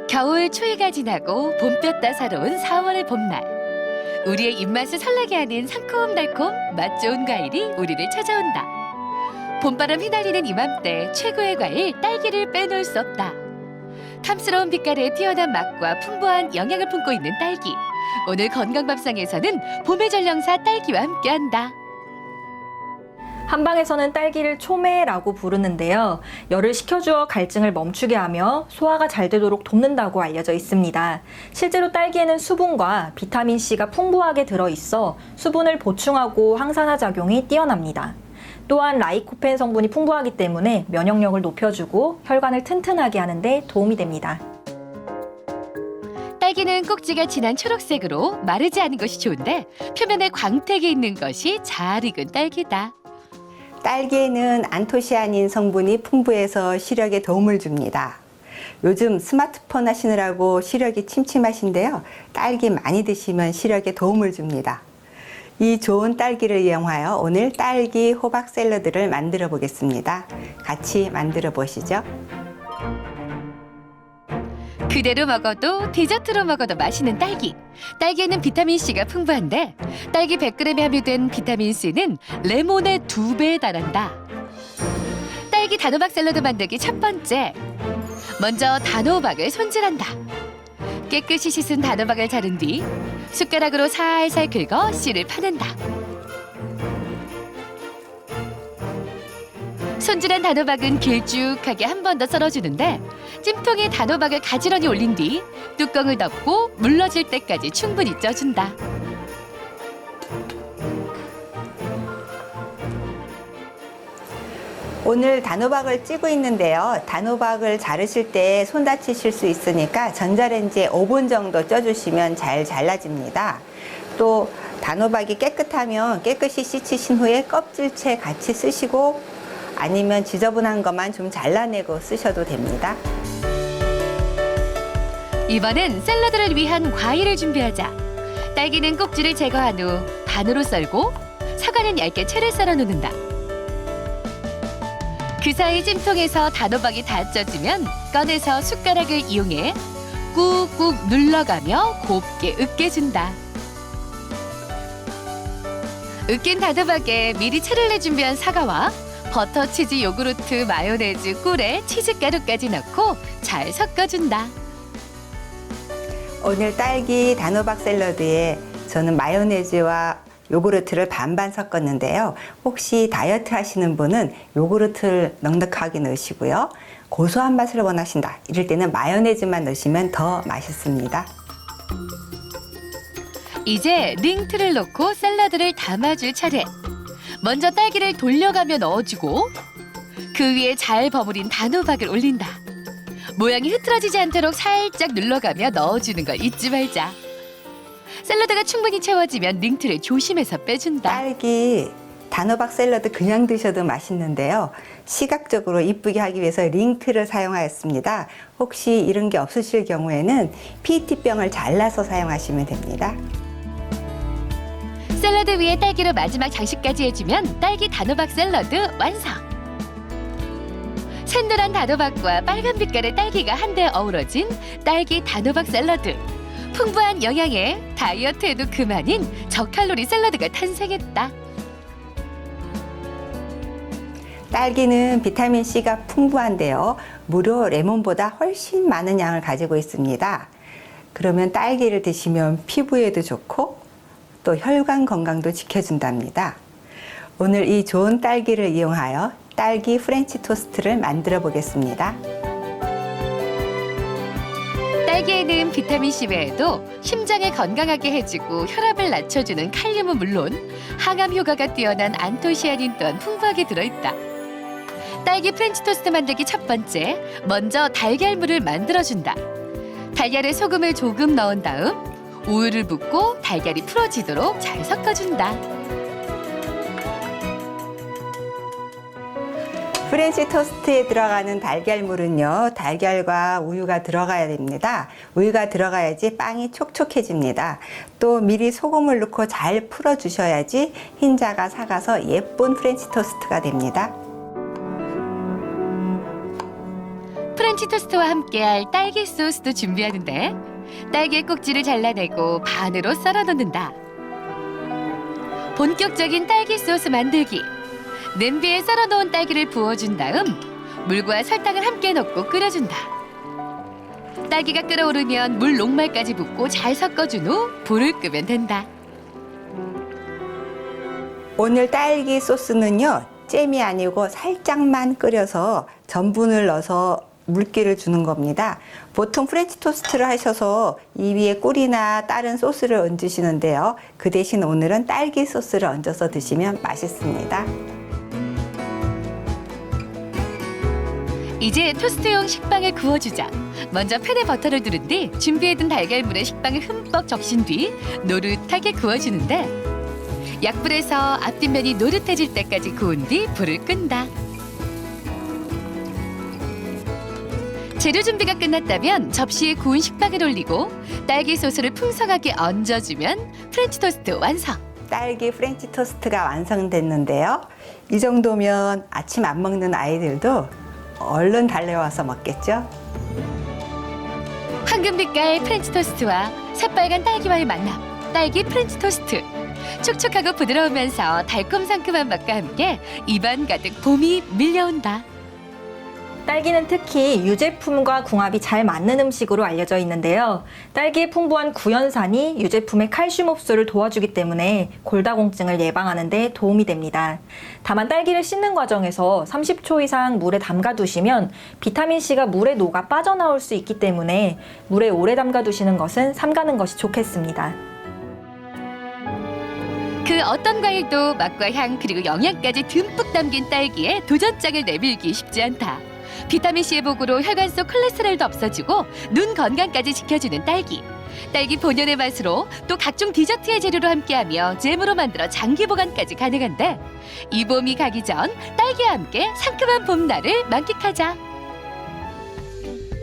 겨울 추위가 지나고 봄볕 따사로운 4월의 봄날. 우리의 입맛을 설레게 하는 상콤달콤 맛 좋은 과일이 우리를 찾아온다. 봄바람 휘날리는 이맘때 최고의 과일 딸기를 빼놓을 수 없다. 탐스러운 빛깔에 뛰어난 맛과 풍부한 영양을 품고 있는 딸기. 오늘 건강밥상에서는 봄의 전령사 딸기와 함께한다. 한방에서는 딸기를 초매라고 부르는데요. 열을 식혀주어 갈증을 멈추게 하며 소화가 잘 되도록 돕는다고 알려져 있습니다. 실제로 딸기에는 수분과 비타민C가 풍부하게 들어있어 수분을 보충하고 항산화 작용이 뛰어납니다. 또한 라이코펜 성분이 풍부하기 때문에 면역력을 높여주고 혈관을 튼튼하게 하는 데 도움이 됩니다. 딸기는 꼭지가 진한 초록색으로 마르지 않은 것이 좋은데 표면에 광택이 있는 것이 잘 익은 딸기다. 딸기에는 안토시아닌 성분이 풍부해서 시력에 도움을 줍니다. 요즘 스마트폰 하시느라고 시력이 침침하신데요. 딸기 많이 드시면 시력에 도움을 줍니다. 이 좋은 딸기를 이용하여 오늘 딸기 호박 샐러드를 만들어 보겠습니다. 같이 만들어 보시죠. 그대로 먹어도 디저트로 먹어도 맛있는 딸기. 딸기에는 비타민C가 풍부한데 딸기 100g에 함유된 비타민C는 레몬의 2배에 달한다. 딸기 단호박 샐러드 만들기 첫 번째. 먼저 단호박을 손질한다. 깨끗이 씻은 단호박을 자른 뒤 숟가락으로 살살 긁어 씨를 파낸다. 손질한 단호박은 길쭉하게 한 번 더 썰어주는데 찜통에 단호박을 가지런히 올린 뒤 뚜껑을 덮고 물러질 때까지 충분히 쪄준다. 오늘 단호박을 찌고 있는데요. 단호박을 자르실 때 손 다치실 수 있으니까 전자레인지에 5분 정도 쪄주시면 잘 잘라집니다. 또 단호박이 깨끗하면 깨끗이 씻으신 후에 껍질채 같이 쓰시고 아니면 지저분한 것만 좀 잘라내고 쓰셔도 됩니다. 이번엔 샐러드를 위한 과일을 준비하자. 딸기는 꼭지를 제거한 후 반으로 썰고 사과는 얇게 채를 썰어 놓는다. 그 사이 찜통에서 단호박이 다 쪄지면 꺼내서 숟가락을 이용해 꾹꾹 눌러가며 곱게 으깨준다. 으깬 단호박에 미리 채를 내 준비한 사과와 버터, 치즈, 요구르트, 마요네즈, 꿀에 치즈가루까지 넣고 잘 섞어준다. 오늘 딸기 단호박 샐러드에 저는 마요네즈와 요구르트를 반반 섞었는데요. 혹시 다이어트 하시는 분은 요구르트를 넉넉하게 넣으시고요. 고소한 맛을 원하신다. 이럴 때는 마요네즈만 넣으시면 더 맛있습니다. 이제 링트를 넣고 샐러드를 담아줄 차례. 먼저 딸기를 돌려가며 넣어주고 그 위에 잘 버무린 단호박을 올린다. 모양이 흐트러지지 않도록 살짝 눌러가며 넣어주는 걸 잊지 말자. 샐러드가 충분히 채워지면 링트를 조심해서 빼준다. 딸기 단호박 샐러드 그냥 드셔도 맛있는데요. 시각적으로 이쁘게 하기 위해서 링트를 사용하였습니다. 혹시 이런 게 없으실 경우에는 PET병을 잘라서 사용하시면 됩니다. 샐러드 위에 딸기로 마지막 장식까지 해주면 딸기 단호박 샐러드 완성! 샛노란 단호박과 빨간 빛깔의 딸기가 한데 어우러진 딸기 단호박 샐러드. 풍부한 영양에 다이어트에도 그만인 저칼로리 샐러드가 탄생했다. 딸기는 비타민C가 풍부한데요. 무려 레몬보다 훨씬 많은 양을 가지고 있습니다. 그러면 딸기를 드시면 피부에도 좋고 또 혈관 건강도 지켜준답니다. 오늘 이 좋은 딸기를 이용하여 딸기 프렌치 토스트를 만들어 보겠습니다. 딸기에는 비타민C 외에도 심장을 건강하게 해주고 혈압을 낮춰주는 칼륨은 물론 항암 효과가 뛰어난 안토시아닌 또한 풍부하게 들어있다. 딸기 프렌치 토스트 만들기 첫 번째, 먼저 달걀물을 만들어준다. 달걀에 소금을 조금 넣은 다음 우유를 붓고 달걀이 풀어지도록 잘 섞어준다. 프렌치 토스트에 들어가는 달걀물은요, 달걀과 우유가 들어가야 됩니다. 우유가 들어가야지 빵이 촉촉해집니다. 또 미리 소금을 넣고 잘 풀어주셔야지 흰자가 삭아서 예쁜 프렌치 토스트가 됩니다. 프렌치 토스트와 함께할 딸기 소스도 준비하는데 딸기의 꼭지를 잘라내고 반으로 썰어 넣는다. 본격적인 딸기 소스 만들기. 냄비에 썰어 놓은 딸기를 부어준 다음 물과 설탕을 함께 넣고 끓여준다. 딸기가 끓어오르면 물 녹말까지 붓고 잘 섞어준 후 불을 끄면 된다. 오늘 딸기 소스는요, 잼이 아니고 살짝만 끓여서 전분을 넣어서 물기를 주는 겁니다. 보통 프렌치 토스트를 하셔서 이 위에 꿀이나 다른 소스를 얹으시는데요. 그 대신 오늘은 딸기 소스를 얹어서 드시면 맛있습니다. 이제 토스트용 식빵을 구워주자. 먼저 팬에 버터를 두른 뒤 준비해둔 달걀물에 식빵을 흠뻑 적신 뒤 노릇하게 구워주는데 약불에서 앞뒷면이 노릇해질 때까지 구운 뒤 불을 끈다. 재료 준비가 끝났다면 접시에 구운 식빵을 올리고 딸기 소스를 풍성하게 얹어주면 프렌치 토스트 완성. 딸기 프렌치 토스트가 완성됐는데요. 이 정도면 아침 안 먹는 아이들도 얼른 달려와서 먹겠죠? 황금빛깔 프렌치 토스트와 새빨간 딸기와의 만남, 딸기 프렌치 토스트. 촉촉하고 부드러우면서 달콤 상큼한 맛과 함께 입안 가득 봄이 밀려온다. 딸기는 특히 유제품과 궁합이 잘 맞는 음식으로 알려져 있는데요. 딸기에 풍부한 구연산이 유제품의 칼슘 흡수를 도와주기 때문에 골다공증을 예방하는 데 도움이 됩니다. 다만 딸기를 씻는 과정에서 30초 이상 물에 담가 두시면 비타민C가 물에 녹아 빠져나올 수 있기 때문에 물에 오래 담가 두시는 것은 삼가는 것이 좋겠습니다. 그 어떤 과일도 맛과 향 그리고 영양까지 듬뿍 담긴 딸기에 도전장을 내밀기 쉽지 않다. 비타민C의 복으로 혈관 속 콜레스테롤도 없어지고 눈 건강까지 지켜주는 딸기. 딸기 본연의 맛으로 또 각종 디저트의 재료로 함께하며 잼으로 만들어 장기 보관까지 가능한데 이 봄이 가기 전 딸기와 함께 상큼한 봄날을 만끽하자.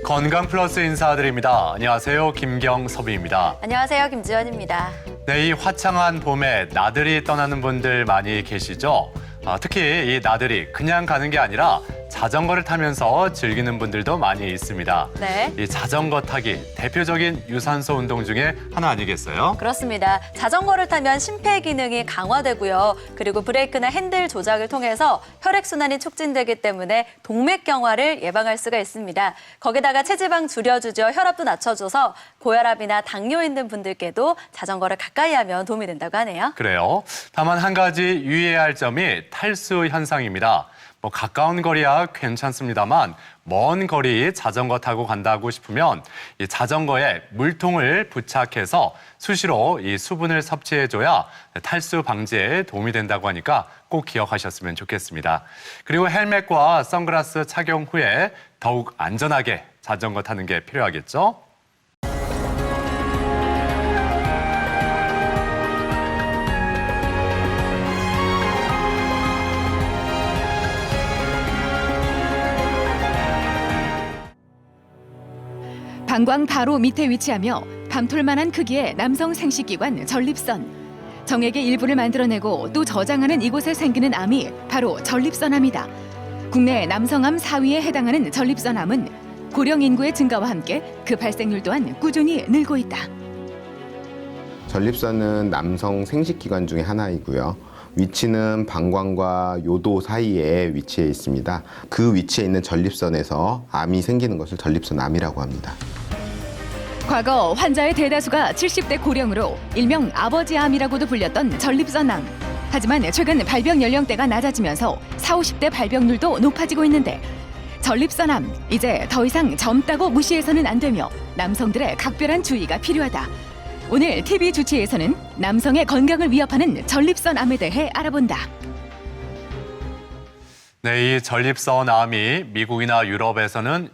건강 플러스 인사드립니다. 안녕하세요. 김경섭입니다. 안녕하세요. 김지연입니다. 네, 이 화창한 봄에 나들이 떠나는 분들 많이 계시죠? 특히 이 나들이 그냥 가는 게 아니라 자전거를 타면서 즐기는 분들도 많이 있습니다. 네. 이 자전거 타기 대표적인 유산소 운동 중에 하나 아니겠어요? 그렇습니다. 자전거를 타면 심폐 기능이 강화되고요. 그리고 브레이크나 핸들 조작을 통해서 혈액순환이 촉진되기 때문에 동맥경화를 예방할 수가 있습니다. 거기다가 체지방 줄여주죠. 혈압도 낮춰줘서 고혈압이나 당뇨 있는 분들께도 자전거를 가까이 하면 도움이 된다고 하네요. 그래요. 다만 한 가지 유의해야 할 점이 탈수 현상입니다. 가까운 거리야 괜찮습니다만 먼 거리 자전거 타고 간다고 싶으면 이 자전거에 물통을 부착해서 수시로 이 수분을 섭취해줘야 탈수 방지에 도움이 된다고 하니까 꼭 기억하셨으면 좋겠습니다. 그리고 헬멧과 선글라스 착용 후에 더욱 안전하게 자전거 타는 게 필요하겠죠? 방광 바로 밑에 위치하며 밤톨만한 크기의 남성 생식기관 전립선. 정액의 일부를 만들어내고 또 저장하는 이곳에 생기는 암이 바로 전립선암이다. 국내 남성암 4위에 해당하는 전립선암은 고령 인구의 증가와 함께 그 발생률 또한 꾸준히 늘고 있다. 전립선은 남성 생식기관 중에 하나이고요. 위치는 방광과 요도 사이에 위치해 있습니다. 그 위치에 있는 전립선에서 암이 생기는 것을 전립선암이라고 합니다. 과거 환자의 대다수가 70대 고령으로 일명 아버지암이라고도 불렸던 전립선암. 하지만 최근 발병 연령대가 낮아지면서 40, 50대 발병률도 높아지고 있는데 전립선암, 이제 더 이상 젊다고 무시해서는 안 되며 남성들의 각별한 주의가 필요하다. 오늘 TV 주치에서는 남성의 건강을 위협하는 전립선암에 대해 알아본다. 네, 이 전립선암이 미국이나 유럽에서는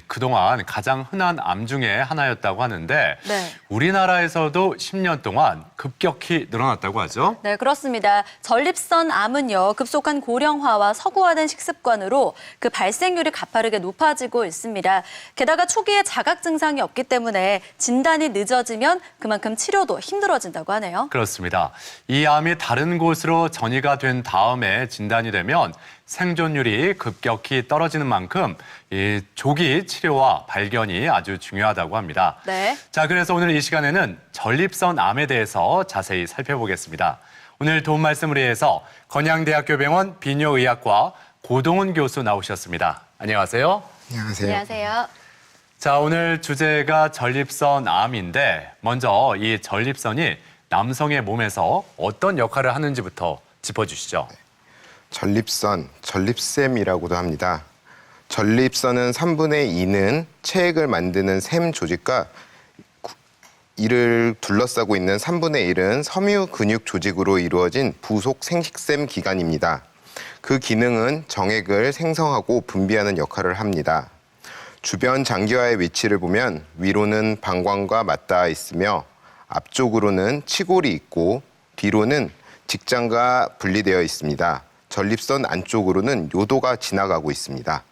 그동안 가장 흔한 암 중에 하나였다고 하는데 네. 우리나라에서도 10년 동안 급격히 늘어났다고 하죠. 네, 그렇습니다. 전립선 암은요, 급속한 고령화와 서구화된 식습관으로 그 발생률이 가파르게 높아지고 있습니다. 게다가 초기에 자각 증상이 없기 때문에 진단이 늦어지면 그만큼 치료도 힘들어진다고 하네요. 그렇습니다. 이 암이 다른 곳으로 전이가 된 다음에 진단이 되면 생존율이 급격히 떨어지는 만큼 이 조기 치료와 발견이 아주 중요하다고 합니다. 네. 자, 그래서 오늘 이 시간에는 전립선 암에 대해서 자세히 살펴보겠습니다. 오늘 도움 말씀을 위해서 건양대학교 병원 비뇨의학과 고동훈 교수 나오셨습니다. 안녕하세요. 안녕하세요. 안녕하세요. 자, 오늘 주제가 전립선 암인데 먼저 이 전립선이 남성의 몸에서 어떤 역할을 하는지부터 짚어주시죠. 전립선, 전립샘이라고도 합니다. 전립선은 3분의 2는 체액을 만드는 샘 조직과 이를 둘러싸고 있는 3분의 1은 섬유 근육 조직으로 이루어진 부속 생식샘 기관입니다. 그 기능은 정액을 생성하고 분비하는 역할을 합니다. 주변 장기와의 위치를 보면 위로는 방광과 맞닿아 있으며 앞쪽으로는 치골이 있고 뒤로는 직장과 분리되어 있습니다. 전립선 안쪽으로는 요도가 지나가고 있습니다.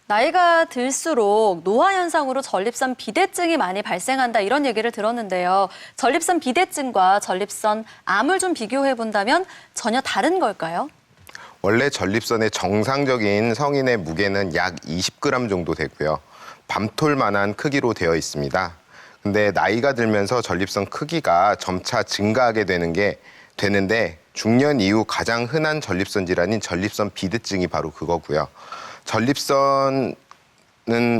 나이가 들수록 노화 현상으로 전립선 비대증이 많이 발생한다 이런 얘기를 들었는데요. 전립선 비대증과 전립선 암을 좀 비교해 본다면 전혀 다른 걸까요? 원래 전립선의 정상적인 성인의 무게는 약 20g 정도 되고요. 밤톨만한 크기로 되어 있습니다. 근데 나이가 들면서 전립선 크기가 점차 증가하게 되는데 중년 이후 가장 흔한 전립선 질환인 전립선 비대증이 바로 그거고요. 전립선은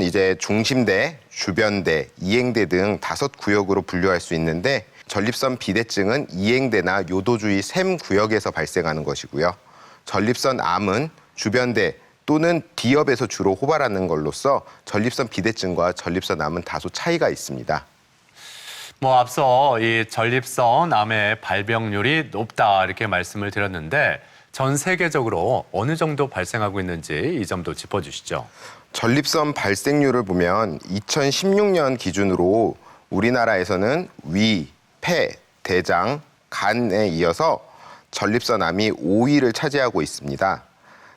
이제 중심대, 주변대, 이행대 등 5구역으로 분류할 수 있는데 전립선 비대증은 이행대나 요도 주위 샘 구역에서 발생하는 것이고요. 전립선 암은 주변대 또는 D엽에서 주로 호발하는 걸로써 전립선 비대증과 전립선 암은 다소 차이가 있습니다. 앞서 이 전립선 암의 발병률이 높다 이렇게 말씀을 드렸는데 전 세계적으로 어느 정도 발생하고 있는지 이 점도 짚어주시죠. 전립선 발생률을 보면 2016년 기준으로 우리나라에서는 위, 폐, 대장, 간에 이어서 전립선 암이 5위를 차지하고 있습니다.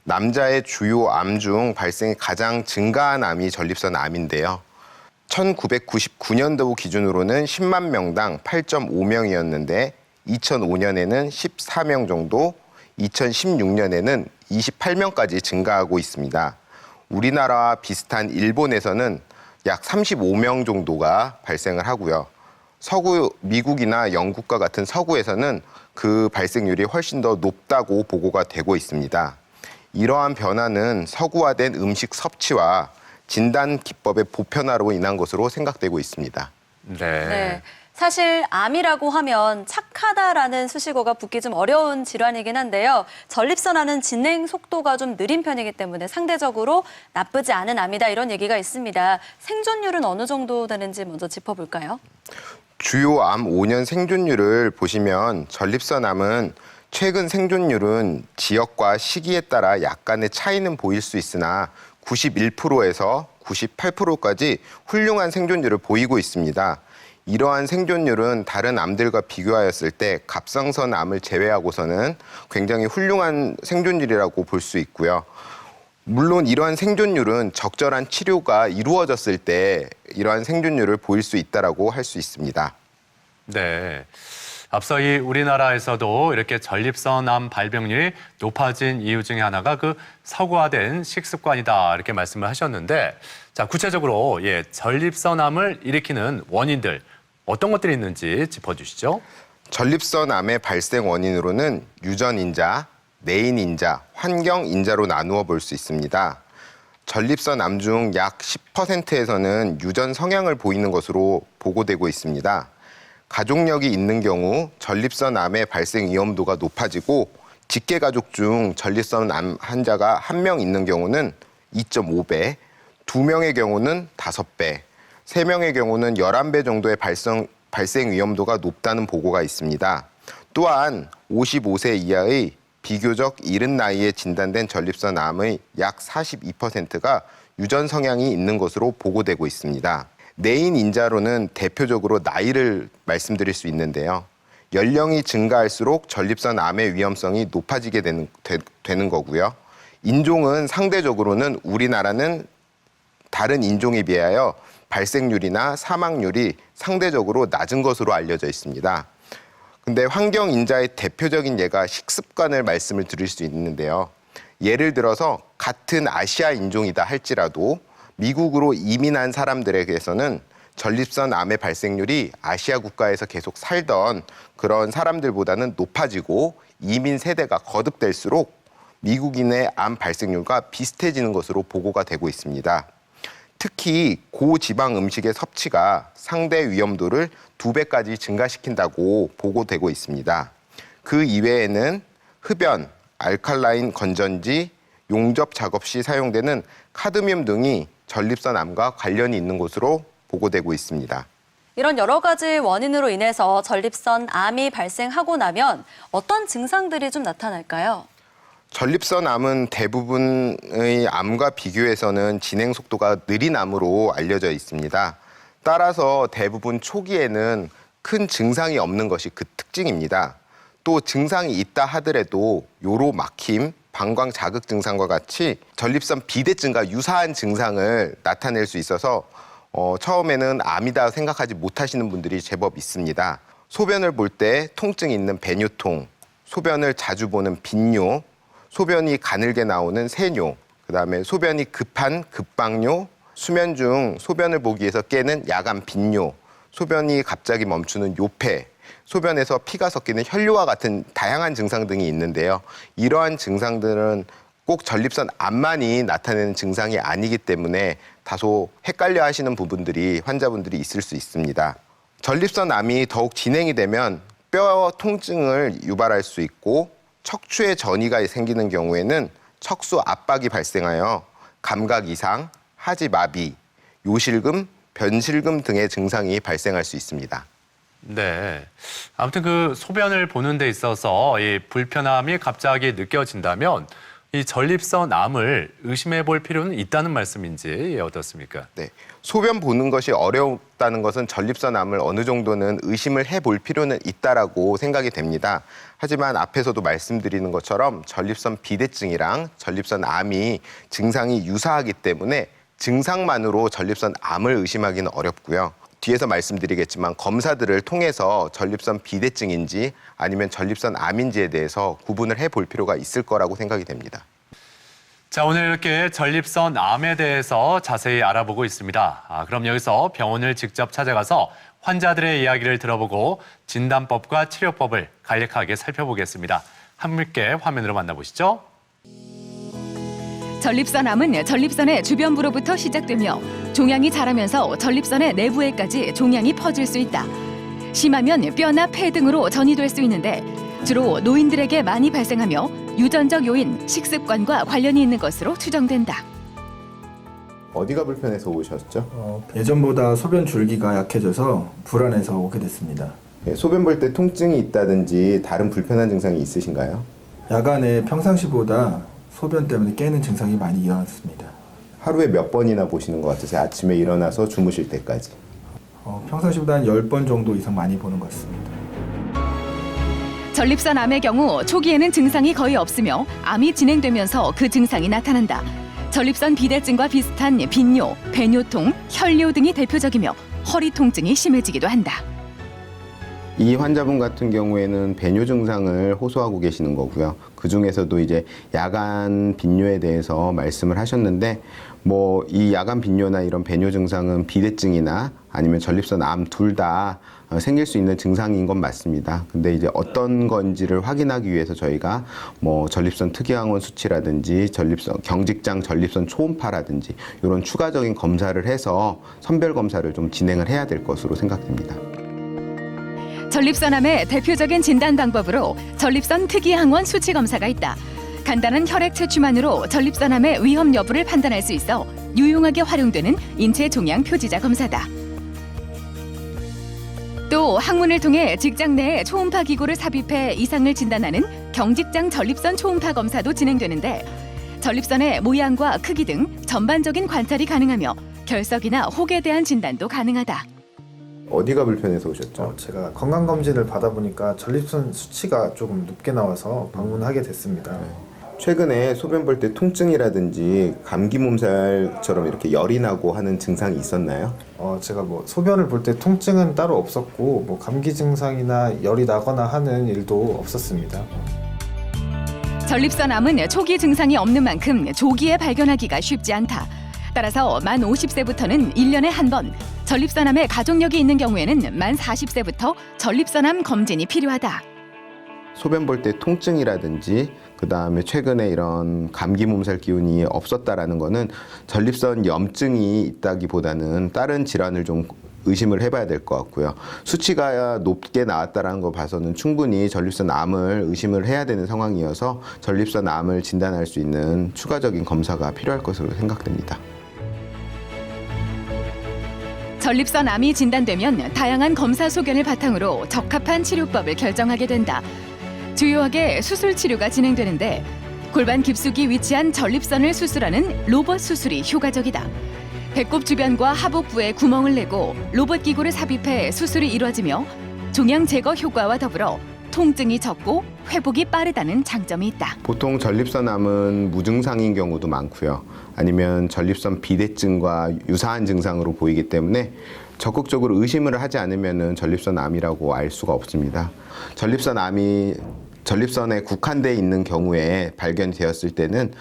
남자의 주요 암 중 발생이 가장 증가한 암이 전립선 암인데요. 1999년도 기준으로는 10만 명당 8.5명이었는데 2005년에는 14명 정도, 2016년에는 28명까지 증가하고 있습니다. 우리나라와 비슷한 일본에서는 약 35명 정도가 발생을 하고요. 미국이나 영국과 같은 서구에서는 그 발생률이 훨씬 더 높다고 보고가 되고 있습니다. 이러한 변화는 서구화된 음식 섭취와 진단 기법의 보편화로 인한 것으로 생각되고 있습니다. 네. 사실 암이라고 하면 착하다라는 수식어가 붙기 좀 어려운 질환이긴 한데요. 전립선암은 진행 속도가 좀 느린 편이기 때문에 상대적으로 나쁘지 않은 암이다 이런 얘기가 있습니다. 생존율은 어느 정도 되는지 먼저 짚어볼까요? 주요 암 5년 생존율을 보시면 전립선암은 최근 생존율은 지역과 시기에 따라 약간의 차이는 보일 수 있으나 91%에서 98%까지 훌륭한 생존율을 보이고 있습니다. 이러한 생존율은 다른 암들과 비교하였을 때 갑상선 암을 제외하고서는 굉장히 훌륭한 생존율이라고 볼 수 있고요. 물론 이러한 생존율은 적절한 치료가 이루어졌을 때 이러한 생존율을 보일 수 있다라고 할 수 있습니다. 네. 앞서 이 우리나라에서도 이렇게 전립선암 발병률이 높아진 이유 중에 하나가 그 서구화된 식습관이다 이렇게 말씀을 하셨는데 자, 구체적으로 전립선암을 일으키는 원인들 어떤 것들이 있는지 짚어주시죠. 전립선암의 발생 원인으로는 유전인자, 내인인자, 환경인자로 나누어 볼 수 있습니다. 전립선암 중 약 10%에서는 유전 성향을 보이는 것으로 보고되고 있습니다. 가족력이 있는 경우 전립선암의 발생 위험도가 높아지고 직계가족 중 전립선암 환자가 1명 있는 경우는 2.5배, 2명의 경우는 5배, 3명의 경우는 11배 정도의 발생 위험도가 높다는 보고가 있습니다. 또한 55세 이하의 비교적 이른 나이에 진단된 전립선 암의 약 42%가 유전 성향이 있는 것으로 보고되고 있습니다. 내인 인자로는 대표적으로 나이를 말씀드릴 수 있는데요. 연령이 증가할수록 전립선 암의 위험성이 높아지게 되는 거고요. 인종은 상대적으로는 우리나라는 다른 인종에 비하여 발생률이나 사망률이 상대적으로 낮은 것으로 알려져 있습니다. 근데 환경 인자의 대표적인 예가 식습관을 말씀을 드릴 수 있는데요. 예를 들어서 같은 아시아 인종이다 할지라도 미국으로 이민한 사람들에게서는 전립선 암의 발생률이 아시아 국가에서 계속 살던 그런 사람들보다는 높아지고 이민 세대가 거듭될수록 미국인의 암 발생률과 비슷해지는 것으로 보고가 되고 있습니다. 특히 고지방 음식의 섭취가 상대 위험도를 2배까지 증가시킨다고 보고되고 있습니다. 그 이외에는 흡연, 알칼라인 건전지, 용접 작업 시 사용되는 카드뮴 등이 전립선 암과 관련이 있는 것으로 보고되고 있습니다. 이런 여러 가지 원인으로 인해서 전립선 암이 발생하고 나면 어떤 증상들이 좀 나타날까요? 전립선 암은 대부분의 암과 비교해서는 진행 속도가 느린 암으로 알려져 있습니다. 따라서 대부분 초기에는 큰 증상이 없는 것이 그 특징입니다. 또 증상이 있다 하더라도 요로 막힘, 방광 자극 증상과 같이 전립선 비대증과 유사한 증상을 나타낼 수 있어서 처음에는 암이다 생각하지 못하시는 분들이 제법 있습니다. 소변을 볼 때 통증이 있는 배뇨통, 소변을 자주 보는 빈뇨, 소변이 가늘게 나오는 세뇨, 그다음에 소변이 급한 급박뇨, 수면 중 소변을 보기 위해서 깨는 야간 빈뇨, 소변이 갑자기 멈추는 요폐, 소변에서 피가 섞이는 혈뇨와 같은 다양한 증상 등이 있는데요. 이러한 증상들은 꼭 전립선 암만이 나타내는 증상이 아니기 때문에 다소 헷갈려 하시는 부분들이 환자분들이 있을 수 있습니다. 전립선 암이 더욱 진행이 되면 뼈 통증을 유발할 수 있고 척추에 전이가 생기는 경우에는 척수 압박이 발생하여 감각 이상, 하지 마비, 요실금, 변실금 등의 증상이 발생할 수 있습니다. 네. 아무튼 그 소변을 보는 데 있어서 이 불편함이 갑자기 느껴진다면 이 전립선 암을 의심해 볼 필요는 있다는 말씀인지 어떻습니까? 네. 소변 보는 것이 어렵다는 것은 전립선 암을 어느 정도는 의심을 해볼 필요는 있다라고 생각이 됩니다. 하지만 앞에서도 말씀드리는 것처럼 전립선 비대증이랑 전립선 암이 증상이 유사하기 때문에 증상만으로 전립선 암을 의심하기는 어렵고요. 뒤에서 말씀드리겠지만 검사들을 통해서 전립선 비대증인지 아니면 전립선 암인지에 대해서 구분을 해볼 필요가 있을 거라고 생각이 됩니다. 자, 오늘 이렇게 전립선 암에 대해서 자세히 알아보고 있습니다. 그럼 여기서 병원을 직접 찾아가서 환자들의 이야기를 들어보고 진단법과 치료법을 간략하게 살펴보겠습니다. 함께 화면으로 만나보시죠. 전립선암은 전립선의 주변부로부터 시작되며 종양이 자라면서 전립선의 내부에까지 종양이 퍼질 수 있다. 심하면 뼈나 폐 등으로 전이될 수 있는데 주로 노인들에게 많이 발생하며 유전적 요인, 식습관과 관련이 있는 것으로 추정된다. 어디가 불편해서 오셨죠? 예전보다 소변 줄기가 약해져서 불안해서 오게 됐습니다. 네, 소변 볼 때 통증이 있다든지 다른 불편한 증상이 있으신가요? 야간에 평상시보다 소변 때문에 깨는 증상이 많이 일어났습니다. 하루에 몇 번이나 보시는 것 같으세요? 아침에 일어나서 주무실 때까지. 평상시보다 한 10번 정도 이상 많이 보는 것 같습니다. 전립선 암의 경우 초기에는 증상이 거의 없으며 암이 진행되면서 그 증상이 나타난다. 전립선 비대증과 비슷한 빈뇨, 배뇨통, 혈뇨 등이 대표적이며 허리 통증이 심해지기도 한다. 이 환자분 같은 경우에는 배뇨 증상을 호소하고 계시는 거고요. 그 중에서도 이제 야간 빈뇨에 대해서 말씀을 하셨는데 이 야간 빈뇨나 이런 배뇨 증상은 비대증이나 아니면 전립선 암 둘 다 생길 수 있는 증상인 건 맞습니다. 근데 이제 어떤 건지를 확인하기 위해서 저희가 전립선 특이항원 수치라든지 경직장 전립선 초음파라든지 이런 추가적인 검사를 해서 선별 검사를 좀 진행을 해야 될 것으로 생각됩니다. 전립선암의 대표적인 진단 방법으로 전립선 특이항원 수치 검사가 있다. 간단한 혈액 채취만으로 전립선암의 위험 여부를 판단할 수 있어 유용하게 활용되는 인체 종양 표지자 검사다. 또 항문을 통해 직장 내에 초음파 기구를 삽입해 이상을 진단하는 경직장 전립선 초음파 검사도 진행되는데 전립선의 모양과 크기 등 전반적인 관찰이 가능하며 결석이나 혹에 대한 진단도 가능하다. 어디가 불편해서 오셨죠? 제가 건강검진을 받아보니까 전립선 수치가 조금 높게 나와서 방문하게 됐습니다. 최근에 소변 볼 때 통증이라든지 감기 몸살처럼 이렇게 열이 나고 하는 증상이 있었나요? 제가 뭐 소변을 볼 때 통증은 따로 없었고 뭐 감기 증상이나 열이 나거나 하는 일도 없었습니다. 전립선암은 초기 증상이 없는 만큼 조기에 발견하기가 쉽지 않다. 따라서 만 50세부터는 1년에 한 번, 전립선암에 가족력이 있는 경우에는 만 40세부터 전립선암 검진이 필요하다. 소변 볼 때 통증이라든지 그다음에 최근에 이런 감기 몸살 기운이 없었다라는 거는 전립선 염증이 있다기보다는 다른 질환을 좀 의심을 해봐야 될 것 같고요. 수치가 높게 나왔다라는 거 봐서는 충분히 전립선 암을 의심을 해야 되는 상황이어서 전립선 암을 진단할 수 있는 추가적인 검사가 필요할 것으로 생각됩니다. 전립선암이 진단되면 다양한 검사 소견을 바탕으로 적합한 치료법을 결정하게 된다. 주요하게 수술 치료가 진행되는데 골반 깊숙이 위치한 전립선을 수술하는 로봇 수술이 효과적이다. 배꼽 주변과 하복부에 구멍을 내고 로봇 기구를 삽입해 수술이 이루어지며 종양 제거 효과와 더불어 통증이 적고 회복이 빠르다는 장점이 있다. 보통 전립선암은 무증상인 경우도 많고요. 아니면 전립선 비대증과 유사한 증상으로 보이기 때문에 적극적으로 의심을 하지 않으면 전립선암이라고 알 수가 없습니다. 전립선암이 전립선에 국한돼 있는 경우에 발견되었을 때는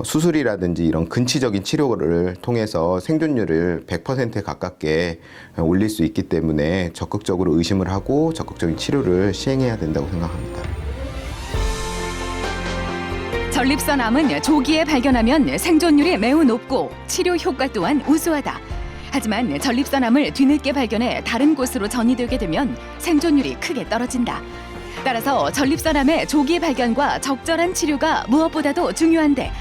수술이라든지 이런 근치적인 치료를 통해서 생존율을 100%에 가깝게 올릴 수 있기 때문에 적극적으로 의심을 하고 적극적인 치료를 시행해야 된다고 생각합니다. 전립선암은 조기에 발견하면 생존율이 매우 높고 치료 효과 또한 우수하다. 하지만 전립선암을 뒤늦게 발견해 다른 곳으로 전이되게 되면 생존율이 크게 떨어진다. 따라서 전립선암의 조기 발견과 적절한 치료가 무엇보다도 중요한데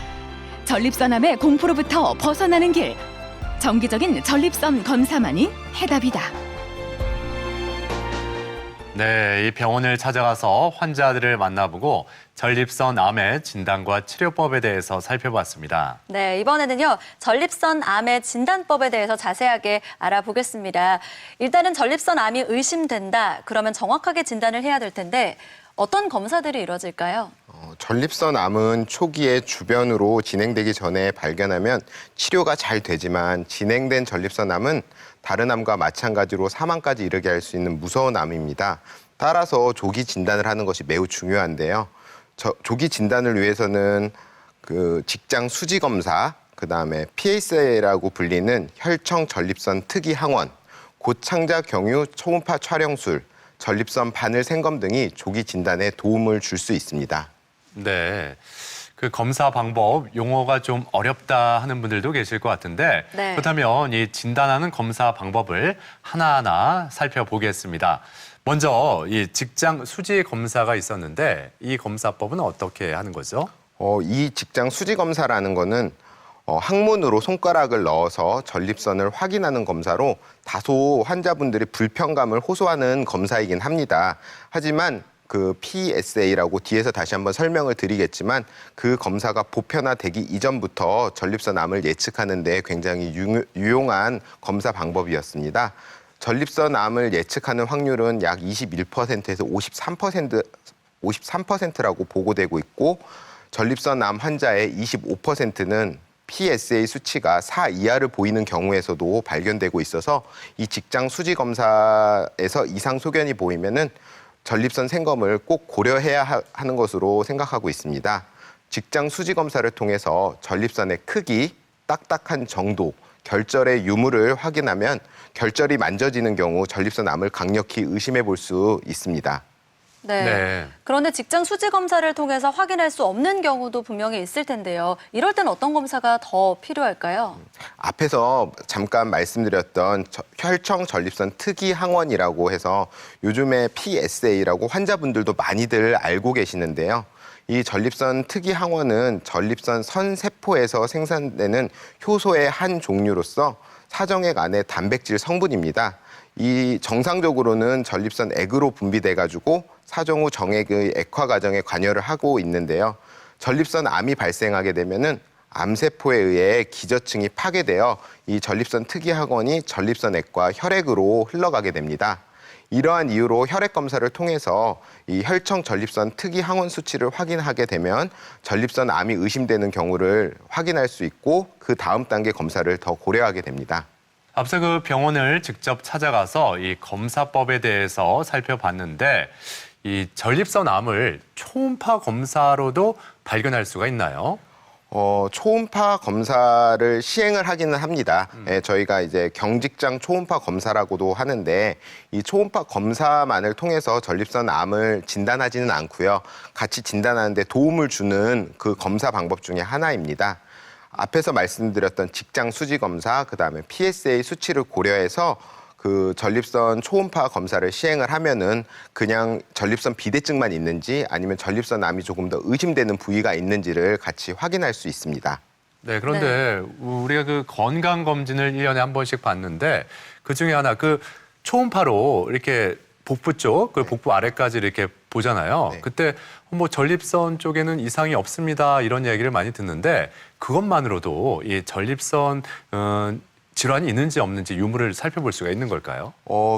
전립선암의 공포로부터 벗어나는 길, 정기적인 전립선 검사만이 해답이다. 네, 이 병원을 찾아가서 환자들을 만나보고 전립선암의 진단과 치료법에 대해서 살펴봤습니다. 네, 이번에는요. 전립선암의 진단법에 대해서 자세하게 알아보겠습니다. 일단은 전립선암이 의심된다. 그러면 정확하게 진단을 해야 될 텐데 어떤 검사들이 이루어질까요? 전립선암은 초기에 주변으로 진행되기 전에 발견하면 치료가 잘 되지만 진행된 전립선암은 다른 암과 마찬가지로 사망까지 이르게 할 수 있는 무서운 암입니다. 따라서 조기 진단을 하는 것이 매우 중요한데요. 조기 진단을 위해서는 직장 수지 검사, 그다음에 PSA라고 불리는 혈청 전립선 특이 항원, 고창자 경유 초음파 촬영술, 전립선 바늘 생검 등이 조기 진단에 도움을 줄 수 있습니다. 네, 그 검사 방법, 용어가 좀 어렵다 하는 분들도 계실 것 같은데 네. 그렇다면 이 진단하는 검사 방법을 하나하나 살펴보겠습니다. 먼저 이 직장 수지 검사가 있었는데 이 검사법은 어떻게 하는 거죠? 이 직장 수지 검사라는 거는 항문으로 손가락을 넣어서 전립선을 확인하는 검사로 다소 환자분들이 불편감을 호소하는 검사이긴 합니다. 하지만 그 PSA라고 뒤에서 다시 한번 설명을 드리겠지만 그 검사가 보편화되기 이전부터 전립선암을 예측하는 데 굉장히 유용한 검사 방법이었습니다. 전립선암을 예측하는 확률은 약 21%에서 53%라고 보고되고 있고 전립선암 환자의 25%는 PSA 수치가 4 이하를 보이는 경우에서도 발견되고 있어서 이 직장 수지 검사에서 이상 소견이 보이면은 전립선 생검을 꼭 고려해야 하는 것으로 생각하고 있습니다. 직장 수지 검사를 통해서 전립선의 크기, 딱딱한 정도, 결절의 유무를 확인하면 결절이 만져지는 경우 전립선암을 강력히 의심해 볼 수 있습니다. 네. 네. 그런데 직장 수지 검사를 통해서 확인할 수 없는 경우도 분명히 있을 텐데요. 이럴 때는 어떤 검사가 더 필요할까요? 앞에서 잠깐 말씀드렸던 혈청 전립선 특이 항원이라고 해서 요즘에 PSA라고 환자분들도 많이들 알고 계시는데요. 이 전립선 특이 항원은 전립선 선세포에서 생산되는 효소의 한 종류로서 사정액 안에 단백질 성분입니다. 이 정상적으로는 전립선 액으로 분비돼 가지고 사정 후 정액의 액화 과정에 관여를 하고 있는데요. 전립선 암이 발생하게 되면은 암세포에 의해 기저층이 파괴되어 이 전립선 특이 학원이 전립선 액과 혈액으로 흘러가게 됩니다. 이러한 이유로 혈액 검사를 통해서 이 혈청 전립선 특이 항원 수치를 확인하게 되면 전립선 암이 의심되는 경우를 확인할 수 있고 그 다음 단계 검사를 더 고려하게 됩니다. 앞서 그 병원을 직접 찾아가서 이 검사법에 대해서 살펴봤는데 이 전립선 암을 초음파 검사로도 발견할 수가 있나요? 초음파 검사를 시행을 하기는 합니다. 예, 저희가 이제 경직장 초음파 검사라고도 하는데 이 초음파 검사만을 통해서 전립선 암을 진단하지는 않고요. 같이 진단하는데 도움을 주는 그 검사 방법 중에 하나입니다. 앞에서 말씀드렸던 직장 수지 검사, 그다음에 PSA 수치를 고려해서 그 전립선 초음파 검사를 시행을 하면은 그냥 전립선 비대증만 있는지 아니면 전립선 암이 조금 더 의심되는 부위가 있는지를 같이 확인할 수 있습니다. 네, 그런데 우리가 그 건강 검진을 1년에 한 번씩 받는데 그 중에 하나 그 초음파로 이렇게 복부 쪽, 그 복부 아래까지 이렇게 보잖아요. 네. 그때 뭐 전립선 쪽에는 이상이 없습니다 이런 얘기를 많이 듣는데 그것만으로도 이 전립선 질환이 있는지 없는지 유무를 살펴볼 수가 있는 걸까요?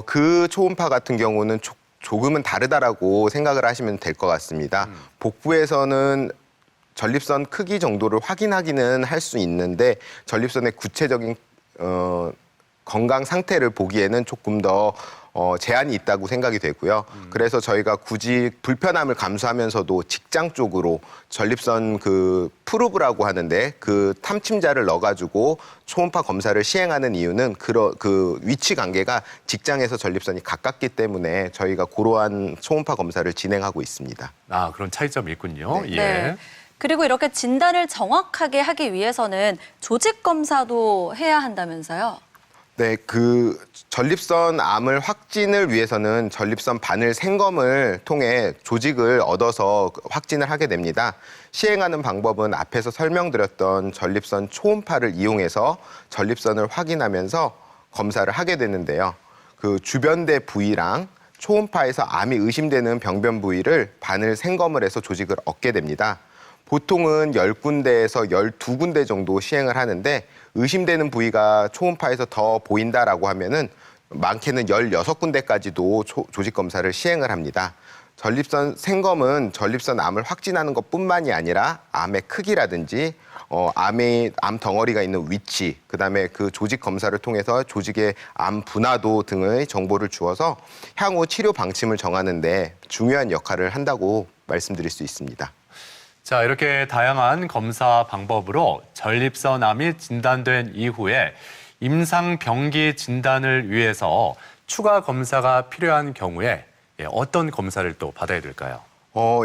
그 초음파 같은 경우는 조금은 다르다라고 생각을 하시면 될 것 같습니다. 복부에서는 전립선 크기 정도를 확인하기는 할 수 있는데 전립선의 구체적인 건강 상태를 보기에는 조금 더 제한이 있다고 생각이 되고요. 그래서 저희가 굳이 불편함을 감수하면서도 직장 쪽으로 전립선 그 프로브라고 하는데 그 탐침자를 넣어가지고 초음파 검사를 시행하는 이유는 그 위치 관계가 직장에서 전립선이 가깝기 때문에 저희가 그러한 초음파 검사를 진행하고 있습니다. 아, 그런 차이점이 있군요. 네. 예. 네. 그리고 이렇게 진단을 정확하게 하기 위해서는 조직 검사도 해야 한다면서요? 네, 그 전립선 암을 확진을 위해서는 전립선 바늘 생검을 통해 조직을 얻어서 확진을 하게 됩니다. 시행하는 방법은 앞에서 설명드렸던 전립선 초음파를 이용해서 전립선을 확인하면서 검사를 하게 되는데요. 그 주변대 부위랑 초음파에서 암이 의심되는 병변 부위를 바늘 생검을 해서 조직을 얻게 됩니다. 보통은 10군데에서 12군데 정도 시행을 하는데 의심되는 부위가 초음파에서 더 보인다라고 하면은 많게는 16군데까지도 조직 검사를 시행을 합니다. 전립선 생검은 전립선 암을 확진하는 것뿐만이 아니라 암의 크기라든지 암 덩어리가 있는 위치, 그다음에 그 조직 검사를 통해서 조직의 암 분화도 등의 정보를 주어서 향후 치료 방침을 정하는 데 중요한 역할을 한다고 말씀드릴 수 있습니다. 자, 이렇게 다양한 검사 방법으로 전립선 암이 진단된 이후에 임상병기 진단을 위해서 추가 검사가 필요한 경우에 어떤 검사를 또 받아야 될까요?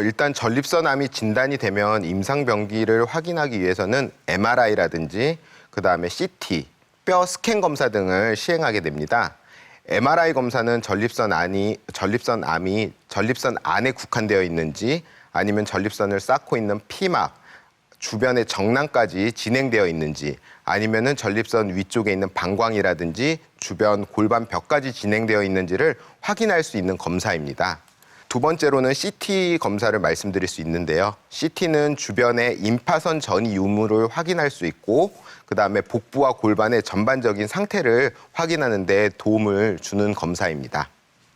일단 전립선 암이 진단이 되면 임상병기를 확인하기 위해서는 MRI라든지 그다음에 CT, 뼈 스캔 검사 등을 시행하게 됩니다. MRI 검사는 전립선 암이 전립선 안에 국한되어 있는지 아니면 전립선을 쌓고 있는 피막, 주변의 정낭까지 진행되어 있는지 아니면은 전립선 위쪽에 있는 방광이라든지 주변 골반벽까지 진행되어 있는지를 확인할 수 있는 검사입니다. 두 번째로는 CT 검사를 말씀드릴 수 있는데요. CT는 주변의 임파선 전이 유무를 확인할 수 있고 그다음에 복부와 골반의 전반적인 상태를 확인하는 데 도움을 주는 검사입니다.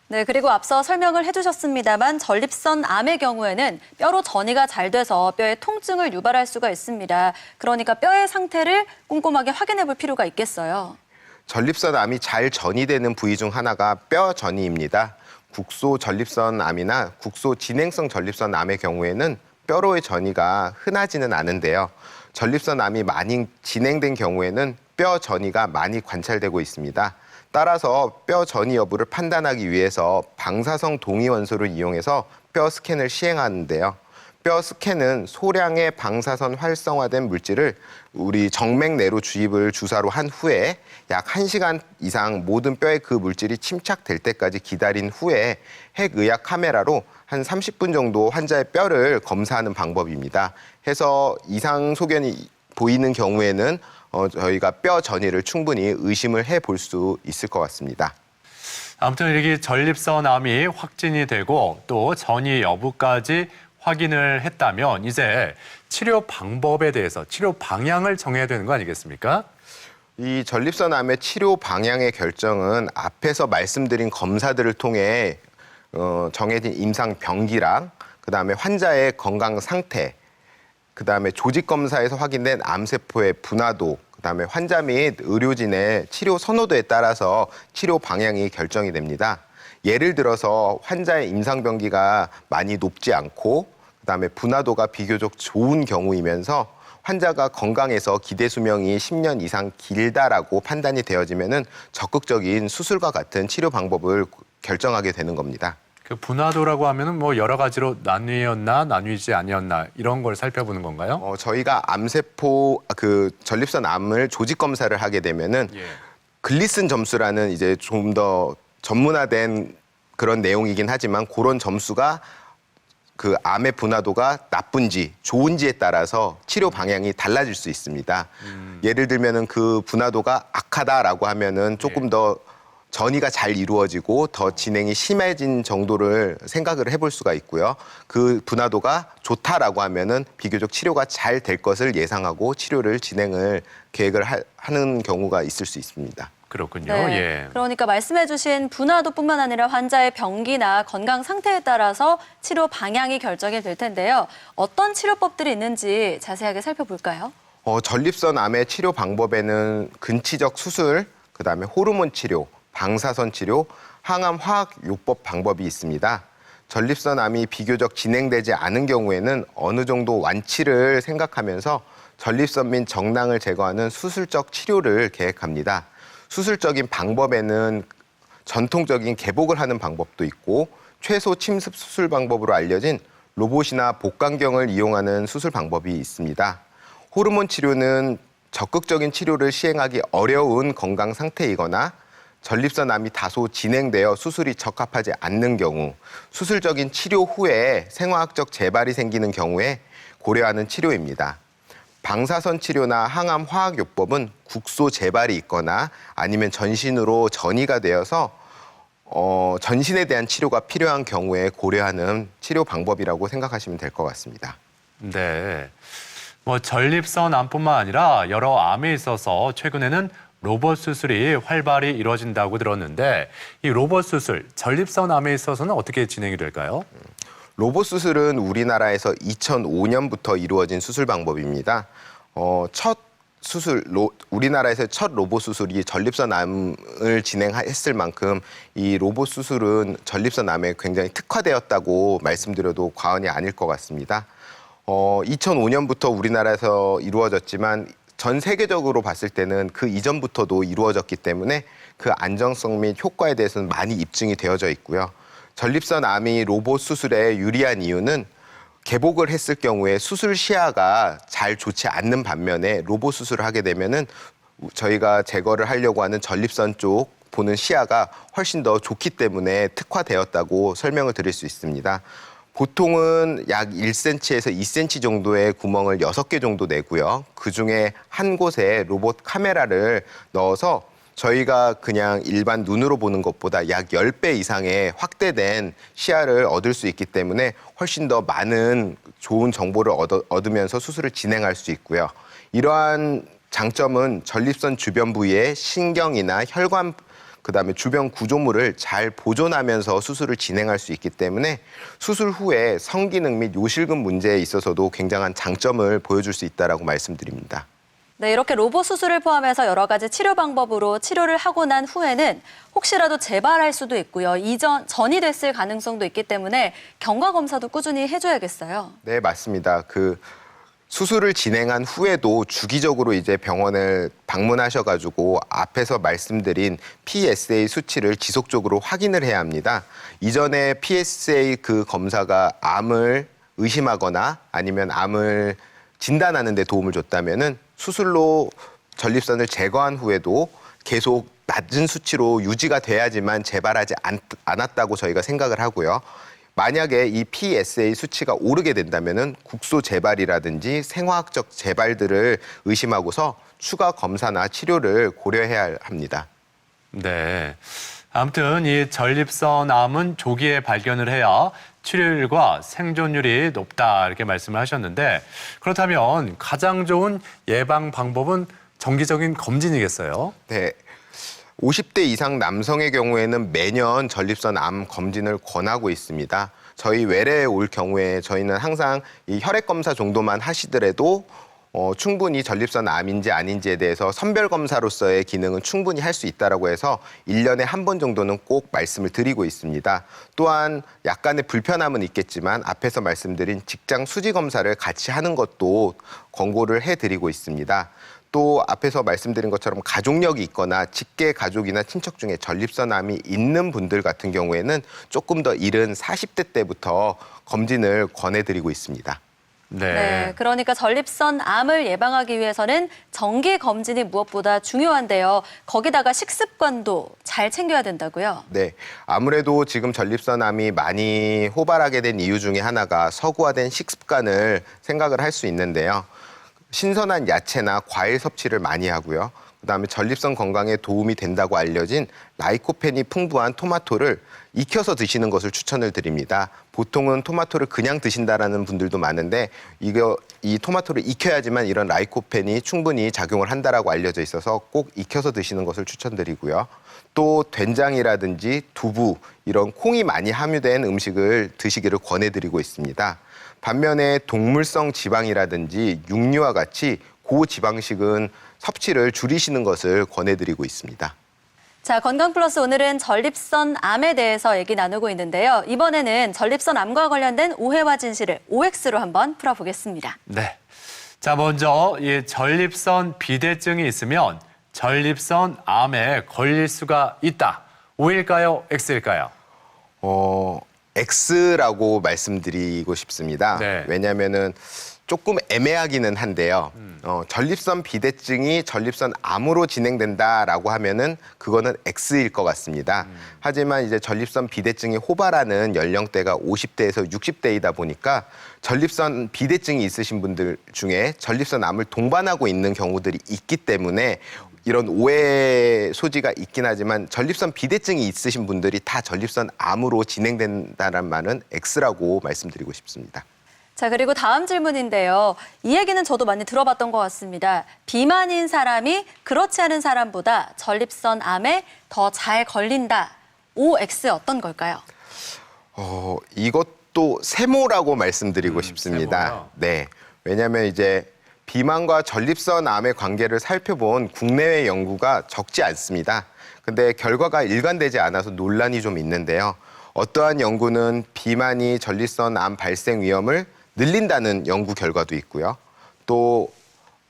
네, 그리고 앞서 설명을 해주셨습니다만 전립선 암의 경우에는 뼈로 전이가 잘 돼서 뼈에 통증을 유발할 수가 있습니다. 그러니까 뼈의 상태를 꼼꼼하게 확인해 볼 필요가 있겠어요. 전립선 암이 잘 전이되는 부위 중 하나가 뼈 전이입니다. 국소 전립선 암이나 국소 진행성 전립선 암의 경우에는 뼈로의 전이가 흔하지는 않은데요. 전립선 암이 많이 진행된 경우에는 뼈 전이가 많이 관찰되고 있습니다. 따라서 뼈 전이 여부를 판단하기 위해서 방사성 동위원소를 이용해서 뼈 스캔을 시행하는데요. 뼈 스캔은 소량의 방사선 활성화된 물질을 우리 정맥 내로 주입을 주사로 한 후에 약 1시간 이상 모든 뼈에 그 물질이 침착될 때까지 기다린 후에 핵의학 카메라로 한 30분 정도 환자의 뼈를 검사하는 방법입니다. 해서 이상 소견이 보이는 경우에는 저희가 뼈 전이를 충분히 의심을 해볼 수 있을 것 같습니다. 아무튼 이렇게 전립선암이 확진이 되고 또 전이 여부까지 확인을 했다면 이제 치료 방법에 대해서 치료 방향을 정해야 되는 거 아니겠습니까? 이 전립선암의 치료 방향의 결정은 앞에서 말씀드린 검사들을 통해 정해진 임상 병기랑 그다음에 환자의 건강 상태, 그다음에 조직 검사에서 확인된 암세포의 분화도, 그다음에 환자 및 의료진의 치료 선호도에 따라서 치료 방향이 결정이 됩니다. 예를 들어서 환자의 임상 병기가 많이 높지 않고 그다음에 분화도가 비교적 좋은 경우이면서 환자가 건강해서 기대 수명이 10년 이상 길다라고 판단이 되어지면은 적극적인 수술과 같은 치료 방법을 결정하게 되는 겁니다. 그 분화도라고 하면은 뭐 여러 가지로 나뉘었나 나뉘지 아니었나 이런 걸 살펴보는 건가요? 저희가 암세포 전립선 암을 조직 검사를 하게 되면은 예. 글리슨 점수라는 이제 좀 더 전문화된 그런 내용이긴 하지만 그런 점수가 그 암의 분화도가 나쁜지 좋은지에 따라서 치료 방향이 달라질 수 있습니다. 예를 들면은 그 분화도가 악하다라고 하면은 조금 더 전이가 잘 이루어지고 더 진행이 심해진 정도를 생각을 해볼 수가 있고요. 그 분화도가 좋다라고 하면은 비교적 치료가 잘 될 것을 예상하고 치료를 진행을 계획을 하는 경우가 있을 수 있습니다. 그렇군요. 네. 예. 그러니까 말씀해주신 분화도뿐만 아니라 환자의 병기나 건강 상태에 따라서 치료 방향이 결정이 될 텐데요. 어떤 치료법들이 있는지 자세하게 살펴볼까요? 전립선 암의 치료 방법에는 근치적 수술, 그다음에 호르몬 치료, 방사선 치료, 항암 화학 요법 방법이 있습니다. 전립선 암이 비교적 진행되지 않은 경우에는 어느 정도 완치를 생각하면서 전립선 및 정낭을 제거하는 수술적 치료를 계획합니다. 수술적인 방법에는 전통적인 개복을 하는 방법도 있고 최소 침습 수술 방법으로 알려진 로봇이나 복강경을 이용하는 수술 방법이 있습니다. 호르몬 치료는 적극적인 치료를 시행하기 어려운 건강 상태이거나 전립선 암이 다소 진행되어 수술이 적합하지 않는 경우, 수술적인 치료 후에 생화학적 재발이 생기는 경우에 고려하는 치료입니다. 방사선 치료나 항암 화학요법은 국소 재발이 있거나 아니면 전신으로 전이가 되어서 전신에 대한 치료가 필요한 경우에 고려하는 치료 방법이라고 생각하시면 될 것 같습니다. 네. 뭐 전립선 암뿐만 아니라 여러 암에 있어서 최근에는 로봇 수술이 활발히 이루어진다고 들었는데 이 로봇 수술, 전립선 암에 있어서는 어떻게 진행이 될까요? 로봇 수술은 우리나라에서 2005년부터 이루어진 수술 방법입니다. 우리나라에서 첫 로봇 수술이 전립선 암을 진행했을 만큼 이 로봇 수술은 전립선 암에 굉장히 특화되었다고 말씀드려도 과언이 아닐 것 같습니다. 2005년부터 우리나라에서 이루어졌지만 전 세계적으로 봤을 때는 그 이전부터도 이루어졌기 때문에 그 안정성 및 효과에 대해서는 많이 입증이 되어져 있고요. 전립선 암이 로봇 수술에 유리한 이유는 개복을 했을 경우에 수술 시야가 잘 좋지 않는 반면에 로봇 수술을 하게 되면은 저희가 제거를 하려고 하는 전립선 쪽 보는 시야가 훨씬 더 좋기 때문에 특화되었다고 설명을 드릴 수 있습니다. 보통은 약 1cm에서 2cm 정도의 구멍을 6개 정도 내고요. 그중에 한 곳에 로봇 카메라를 넣어서 저희가 그냥 일반 눈으로 보는 것보다 약 10배 이상의 확대된 시야를 얻을 수 있기 때문에 훨씬 더 많은 좋은 정보를 얻으면서 수술을 진행할 수 있고요. 이러한 장점은 전립선 주변 부위의 신경이나 혈관, 그다음에 주변 구조물을 잘 보존하면서 수술을 진행할 수 있기 때문에 수술 후에 성기능 및 요실금 문제에 있어서도 굉장한 장점을 보여줄 수 있다라고 말씀드립니다. 네, 이렇게 로봇 수술을 포함해서 여러 가지 치료 방법으로 치료를 하고 난 후에는 혹시라도 재발할 수도 있고요. 전이 됐을 가능성도 있기 때문에 경과 검사도 꾸준히 해줘야겠어요. 네, 맞습니다. 수술을 진행한 후에도 주기적으로 이제 병원을 방문하셔가지고 앞에서 말씀드린 PSA 수치를 지속적으로 확인을 해야 합니다. 이전에 PSA 그 검사가 암을 의심하거나 아니면 암을 진단하는 데 도움을 줬다면은 수술로 전립선을 제거한 후에도 계속 낮은 수치로 유지가 돼야지만 재발하지 않았다고 저희가 생각을 하고요. 만약에 이 PSA 수치가 오르게 된다면은 국소 재발이라든지 생화학적 재발들을 의심하고서 추가 검사나 치료를 고려해야 합니다. 네. 아무튼 이 전립선암은 조기에 발견을 해야 치료율과 생존율이 높다 이렇게 말씀을 하셨는데 그렇다면 가장 좋은 예방 방법은 정기적인 검진이겠어요? 네. 50대 이상 남성의 경우에는 매년 전립선암 검진을 권하고 있습니다. 저희 외래에 올 경우에 저희는 항상 이 혈액 검사 정도만 하시더라도 충분히 전립선암인지 아닌지에 대해서 선별 검사로서의 기능은 충분히 할 수 있다라고 해서 1년에 한 번 정도는 꼭 말씀을 드리고 있습니다. 또한 약간의 불편함은 있겠지만 앞에서 말씀드린 직장 수지 검사를 같이 하는 것도 권고를 해드리고 있습니다. 또 앞에서 말씀드린 것처럼 가족력이 있거나 직계 가족이나 친척 중에 전립선암이 있는 분들 같은 경우에는 조금 더 이른 40대 때부터 검진을 권해드리고 있습니다. 네, 그러니까 전립선암을 예방하기 위해서는 정기 검진이 무엇보다 중요한데요. 거기다가 식습관도 잘 챙겨야 된다고요? 네, 아무래도 지금 전립선암이 많이 호발하게 된 이유 중에 하나가 서구화된 식습관을 생각을 할 수 있는데요. 신선한 야채나 과일 섭취를 많이 하고요. 그다음에 전립선 건강에 도움이 된다고 알려진 라이코펜이 풍부한 토마토를 익혀서 드시는 것을 추천을 드립니다. 보통은 토마토를 그냥 드신다라는 분들도 많은데 이 토마토를 익혀야지만 이런 라이코펜이 충분히 작용을 한다라고 알려져 있어서 꼭 익혀서 드시는 것을 추천드리고요. 또 된장이라든지 두부 이런 콩이 많이 함유된 음식을 드시기를 권해드리고 있습니다. 반면에 동물성 지방이라든지 육류와 같이 고지방식은 섭취를 줄이시는 것을 권해드리고 있습니다. 자, 건강플러스 오늘은 전립선암에 대해서 얘기 나누고 있는데요. 이번에는 전립선암과 관련된 오해와 진실을 OX로 한번 풀어보겠습니다. 네. 자, 먼저 이 전립선 비대증이 있으면 전립선암에 걸릴 수가 있다. O일까요? X일까요? X라고 말씀드리고 싶습니다. 네. 왜냐하면은 조금 애매하기는 한데요. 전립선 비대증이 전립선암으로 진행된다라고 하면은 그거는 X일 것 같습니다. 하지만 이제 전립선 비대증이 호발하는 연령대가 50대에서 60대이다 보니까 전립선 비대증이 있으신 분들 중에 전립선암을 동반하고 있는 경우들이 있기 때문에 이런 오해 소지가 있긴 하지만 전립선 비대증이 있으신 분들이 다 전립선암으로 진행된다는 말은 X라고 말씀드리고 싶습니다. 자, 그리고 다음 질문인데요. 이 얘기는 저도 많이 들어봤던 것 같습니다. 비만인 사람이 그렇지 않은 사람보다 전립선암에 더 잘 걸린다. OX 어떤 걸까요? 이것도 세모라고 말씀드리고 싶습니다. 세모요? 네. 왜냐하면 이제 비만과 전립선암의 관계를 살펴본 국내외 연구가 적지 않습니다. 근데 결과가 일관되지 않아서 논란이 좀 있는데요. 어떠한 연구는 비만이 전립선암 발생 위험을 늘린다는 연구 결과도 있고요. 또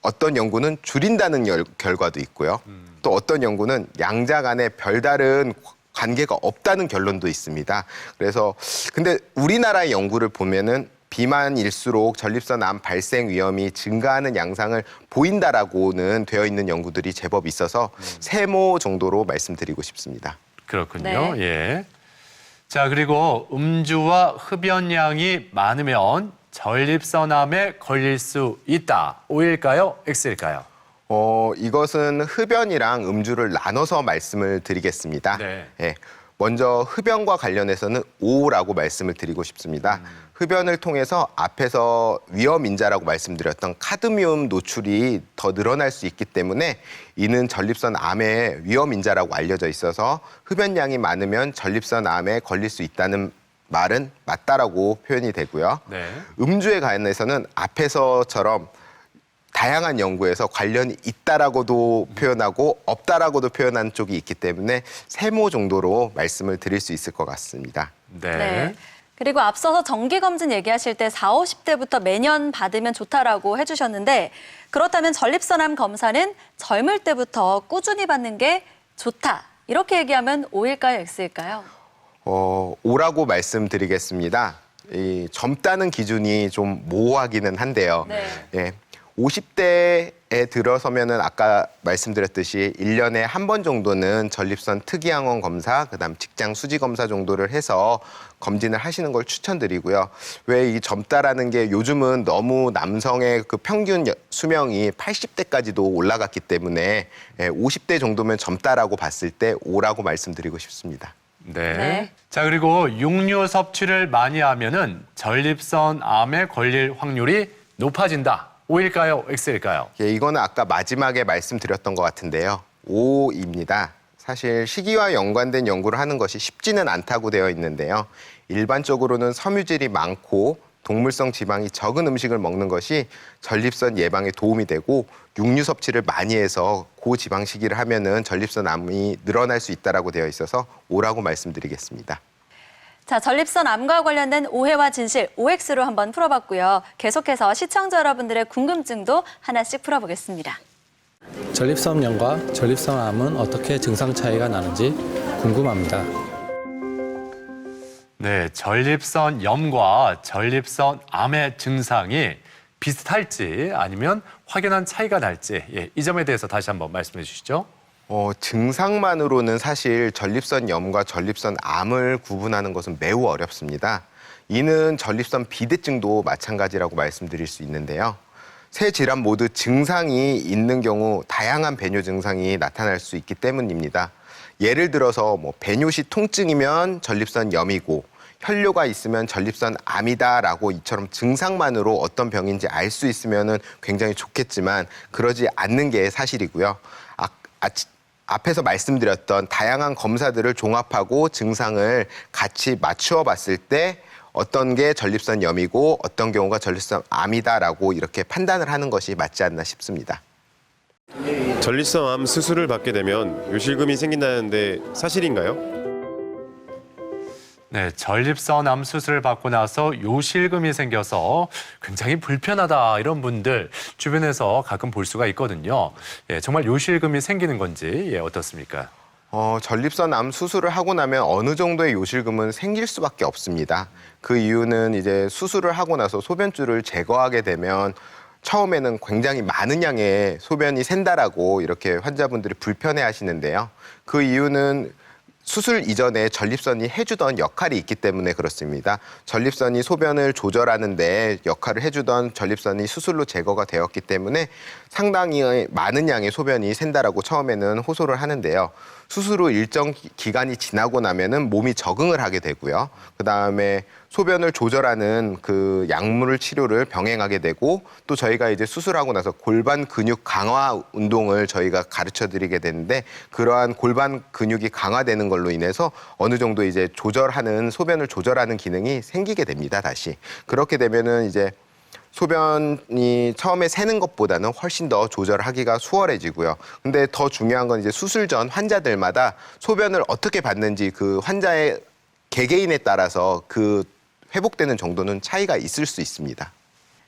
어떤 연구는 줄인다는 결과도 있고요. 또 어떤 연구는 양자 간에 별다른 관계가 없다는 결론도 있습니다. 그래서 근데 우리나라의 연구를 보면은 비만일수록 전립선암 발생 위험이 증가하는 양상을 보인다라고는 되어 있는 연구들이 제법 있어서 세모 정도로 말씀드리고 싶습니다. 그렇군요. 네. 예. 자, 그리고 음주와 흡연량이 많으면 전립선암에 걸릴 수 있다. O일까요? X일까요? 이것은 흡연이랑 음주를 나눠서 말씀을 드리겠습니다. 네. 예. 먼저 흡연과 관련해서는 O라고 말씀을 드리고 싶습니다. 흡연을 통해서 앞에서 위험인자라고 말씀드렸던 카드뮴 노출이 더 늘어날 수 있기 때문에 이는 전립선암의 위험인자라고 알려져 있어서 흡연량이 많으면 전립선암에 걸릴 수 있다는 말은 맞다라고 표현이 되고요. 네. 음주에 관해서는 앞에서처럼 다양한 연구에서 관련이 있다라고도 표현하고 없다라고도 표현한 쪽이 있기 때문에 세모 정도로 말씀을 드릴 수 있을 것 같습니다. 네. 그리고 앞서서 정기검진 얘기하실 때 40, 50대부터 매년 받으면 좋다라고 해주셨는데 그렇다면 전립선암 검사는 젊을 때부터 꾸준히 받는 게 좋다. 이렇게 얘기하면 O일까요? X일까요? O라고 말씀드리겠습니다. 이 젊다는 기준이 좀 모호하기는 한데요. 네. 예, 50대 들어서면은 아까 말씀드렸듯이 1년에 한 번 정도는 전립선 특이항원 검사, 그다음 직장 수지 검사 정도를 해서 검진을 하시는 걸 추천드리고요. 왜 이 젊다라는 게 요즘은 너무 남성의 그 평균 수명이 80대까지도 올라갔기 때문에 50대 정도면 젊다라고 봤을 때 5라고 말씀드리고 싶습니다. 네. 네. 자, 그리고 육류 섭취를 많이 하면은 전립선 암에 걸릴 확률이 높아진다. O일까요? X일까요? 예, 이거는 아까 마지막에 말씀드렸던 것 같은데요. 5입니다. 사실 식이와 연관된 연구를 하는 것이 쉽지는 않다고 되어 있는데요. 일반적으로는 섬유질이 많고 동물성 지방이 적은 음식을 먹는 것이 전립선 예방에 도움이 되고 육류 섭취를 많이 해서 고지방 식이를 하면은 전립선 암이 늘어날 수 있다라고 되어 있어서 5라고 말씀드리겠습니다. 자, 전립선 암과 관련된 오해와 진실, OX로 한번 풀어봤고요. 계속해서 시청자 여러분들의 궁금증도 하나씩 풀어보겠습니다. 전립선염과 전립선암은 어떻게 증상 차이가 나는지 궁금합니다. 네, 전립선염과 전립선암의 증상이 비슷할지 아니면 확연한 차이가 날지 이 점에 대해서 다시 한번 말씀해 주시죠. 증상만으로는 사실 전립선염과 전립선암을 구분하는 것은 매우 어렵습니다. 이는 전립선 비대증도 마찬가지라고 말씀드릴 수 있는데요. 세 질환 모두 증상이 있는 경우 다양한 배뇨 증상이 나타날 수 있기 때문입니다. 예를 들어서 배뇨시 통증이면 전립선염이고 혈뇨가 있으면 전립선암이다라고 이처럼 증상만으로 어떤 병인지 알 수 있으면 굉장히 좋겠지만 그러지 않는 게 사실이고요. 앞에서 말씀드렸던 다양한 검사들을 종합하고 증상을 같이 맞추어 봤을 때 어떤 게 전립선염이고 어떤 경우가 전립선암이다라고 이렇게 판단을 하는 것이 맞지 않나 싶습니다. 전립선암 수술을 받게 되면 요실금이 생긴다는데 사실인가요? 네, 전립선암 수술을 받고 나서 요실금이 생겨서 굉장히 불편하다 이런 분들 주변에서 가끔 볼 수가 있거든요. 정말 요실금이 생기는 건지 어떻습니까? 전립선암 수술을 하고 나면 어느 정도의 요실금은 생길 수밖에 없습니다. 그 이유는 이제 수술을 하고 나서 소변줄을 제거하게 되면 처음에는 굉장히 많은 양의 소변이 샌다라고 이렇게 환자분들이 불편해 하시는데요. 그 이유는 수술 이전에 전립선이 해주던 역할이 있기 때문에 그렇습니다. 전립선이 소변을 조절하는 데 역할을 해주던 전립선이 수술로 제거가 되었기 때문에 상당히 많은 양의 소변이 샌다라고 처음에는 호소를 하는데요. 수술 후 일정 기간이 지나고 나면은 몸이 적응을 하게 되고요. 그다음에 소변을 조절하는 그 약물 치료를 병행하게 되고 또 저희가 이제 수술하고 나서 골반 근육 강화 운동을 저희가 가르쳐 드리게 되는데 그러한 골반 근육이 강화되는 걸로 인해서 어느 정도 이제 조절하는 소변을 조절하는 기능이 생기게 됩니다. 다시. 그렇게 되면은 이제 소변이 처음에 새는 것보다는 훨씬 더 조절하기가 수월해지고요. 근데 더 중요한 건 이제 수술 전 환자들마다 소변을 어떻게 받는지 그 환자의 개개인에 따라서 그 회복되는 정도는 차이가 있을 수 있습니다.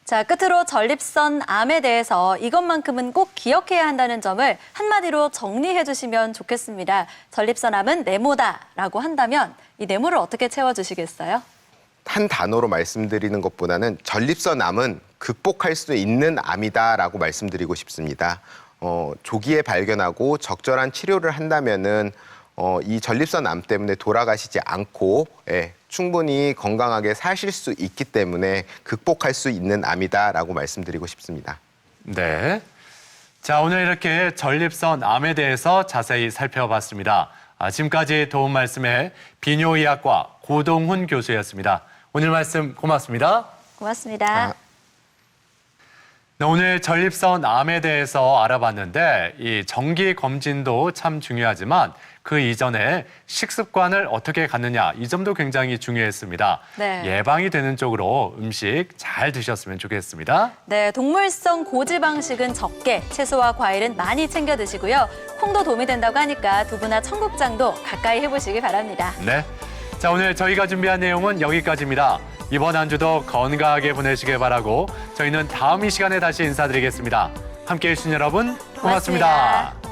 자, 끝으로 전립선암에 대해서 이것만큼은 꼭 기억해야 한다는 점을 한마디로 정리해 주시면 좋겠습니다. 전립선암은 네모다라고 한다면 이 네모를 어떻게 채워주시겠어요? 한 단어로 말씀드리는 것보다는 전립선암은 극복할 수 있는 암이다라고 말씀드리고 싶습니다. 조기에 발견하고 적절한 치료를 한다면은 이 전립선암 때문에 돌아가시지 않고 충분히 건강하게 사실 수 있기 때문에 극복할 수 있는 암이다라고 말씀드리고 싶습니다. 네. 자, 오늘 이렇게 전립선암에 대해서 자세히 살펴봤습니다. 지금까지 도움 말씀에 비뇨의학과 고동훈 교수였습니다. 오늘 말씀 고맙습니다. 고맙습니다. 네, 오늘 전립선암에 대해서 알아봤는데 이 정기 검진도 참 중요하지만 그 이전에 식습관을 어떻게 갖느냐 이 점도 굉장히 중요했습니다. 네. 예방이 되는 쪽으로 음식 잘 드셨으면 좋겠습니다. 네, 동물성 고지방식은 적게, 채소와 과일은 많이 챙겨 드시고요. 콩도 도움이 된다고 하니까 두부나 청국장도 가까이 해보시기 바랍니다. 네. 자, 오늘 저희가 준비한 내용은 여기까지입니다. 이번 한 주도 건강하게 보내시길 바라고 저희는 다음 이 시간에 다시 인사드리겠습니다. 함께해 주신 여러분 고맙습니다.